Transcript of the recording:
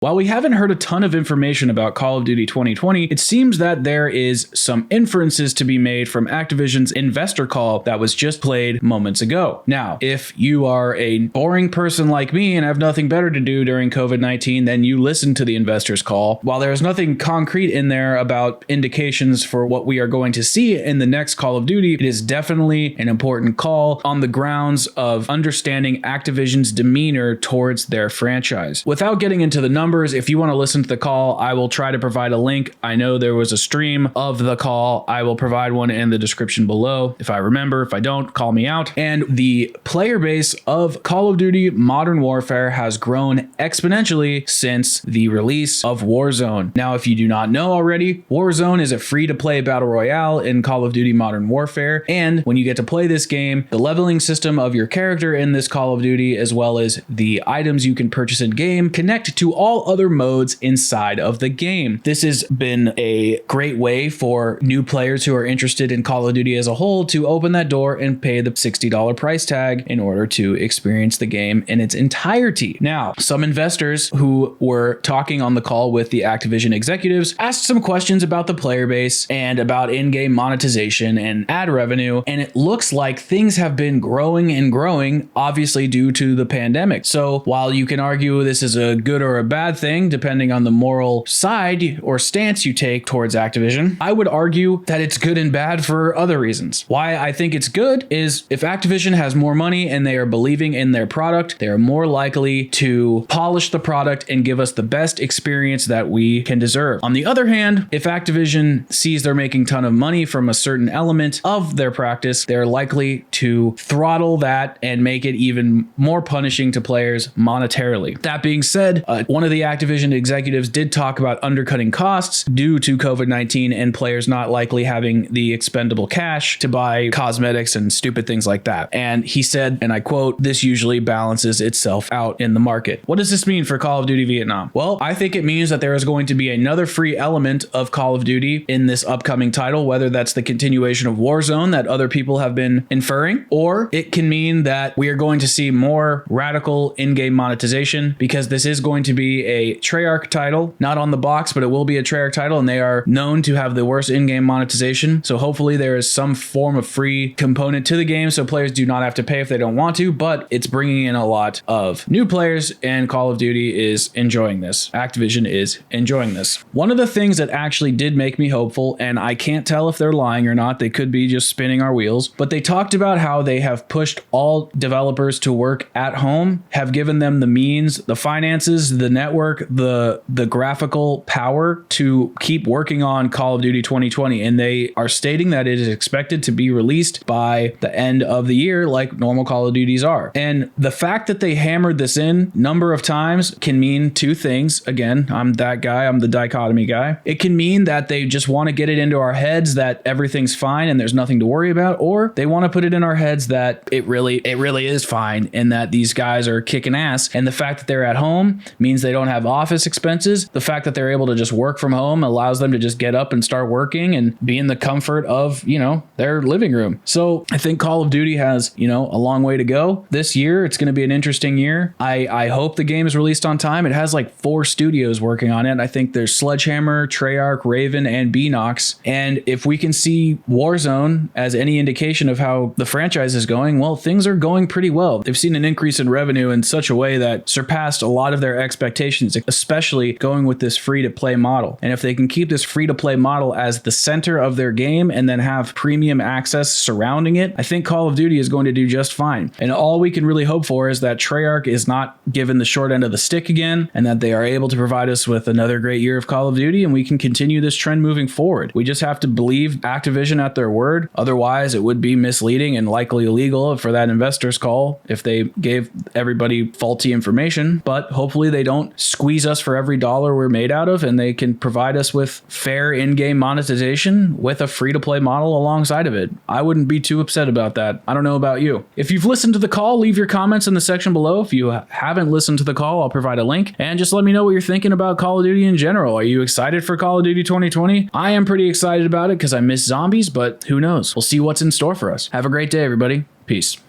While we haven't heard a ton of information about Call of Duty 2020, it seems that there is some inferences to be made from Activision's investor call that was just played moments ago. Now, if you are a boring person like me and have nothing better to do during COVID-19, then you listen to the investor's call. While there is nothing concrete in there about indications for what we are going to see in the next Call of Duty, it is definitely an important call on the grounds of understanding Activision's demeanor towards their franchise. Without getting into the numbers, if you want to listen to the call, I will try to provide a link. I know there was a stream of the call. I will provide one in the description below. If I remember, if I don't, call me out. And the player base of Call of Duty Modern Warfare has grown exponentially since the release of Warzone. Now, if you do not know already, Warzone is a free-to-play battle royale in Call of Duty Modern Warfare. And when you get to play this game, the leveling system of your character in this Call of Duty, as well as the items you can purchase in game, connect to all other modes inside of the game. This has been a great way for new players who are interested in Call of Duty as a whole to open that door and pay the $60 price tag in order to experience the game in its entirety. Now, some investors who were talking on the call with the Activision executives asked some questions about the player base and about in-game monetization and ad revenue, and it looks like things have been growing and growing, obviously due to the pandemic. So while you can argue this is a good or a bad thing, depending on the moral side or stance you take towards Activision, I would argue that it's good and bad for other reasons. Why I think it's good is if Activision has more money and they are believing in their product, they are more likely to polish the product and give us the best experience that we can deserve. On the other hand, if Activision sees they're making a ton of money from a certain element of their practice, they're likely to throttle that and make it even more punishing to players monetarily. That being said, one of the Activision executives did talk about undercutting costs due to COVID-19 and players not likely having the expendable cash to buy cosmetics and stupid things like that. And he said, and I quote, "This usually balances itself out in the market." What does this mean for Call of Duty Vietnam? Well, I think it means that there is going to be another free element of Call of Duty in this upcoming title, whether that's the continuation of Warzone that other people have been inferring, or it can mean that we are going to see more radical in-game monetization, because this is going to be a Treyarch title, not on the box, but it will be a Treyarch title, and they are known to have the worst in-game monetization. So hopefully there is some form of free component to the game so players do not have to pay if they don't want to, but it's bringing in a lot of new players, and Call of Duty is enjoying this. Activision is enjoying this. One of the things that actually did make me hopeful, and I can't tell if they're lying or not, they could be just spinning our wheels, but they talked about how they have pushed all developers to work at home, have given them the means, the finances, the network, the graphical power to keep working on Call of Duty 2020, and they are stating that it is expected to be released by the end of the year like normal Call of Duties are. And the fact that they hammered this in number of times can mean two things. Again, I'm that guy, I'm the dichotomy guy. It can mean that they just want to get it into our heads that everything's fine and there's nothing to worry about, or they want to put it in our heads that it really is fine and that these guys are kicking ass. And the fact that they're at home means they don't have office expenses. The fact that they're able to just work from home allows them to just get up and start working and be in the comfort of, their living room. So I think Call of Duty has, a long way to go. This year, it's going to be an interesting year. I hope the game is released on time. It has like 4 studios working on it. I think there's Sledgehammer, Treyarch, Raven, and Beenox. And if we can see Warzone as any indication of how the franchise is going, well, things are going pretty well. They've seen an increase in revenue in such a way that surpassed a lot of their expectations, especially going with this free-to-play model. And if they can keep this free-to-play model as the center of their game and then have premium access surrounding it, I think Call of Duty is going to do just fine. And all we can really hope for is that Treyarch is not given the short end of the stick again, and that they are able to provide us with another great year of Call of Duty, and we can continue this trend moving forward. We just have to believe Activision at their word. Otherwise, it would be misleading and likely illegal for that investor's call if they gave everybody faulty information. But hopefully they don't squeeze us for every dollar we're made out of, and they can provide us with fair in-game monetization with a free-to-play model alongside of it. I wouldn't be too upset about that. I don't know about you. If you've listened to the call, leave your comments in the section below. If you haven't listened to the call, I'll provide a link, and just let me know what you're thinking about Call of Duty in general. Are you excited for Call of Duty 2020? I am pretty excited about it because I miss zombies, but who knows? We'll see what's in store for us. Have a great day, everybody. Peace.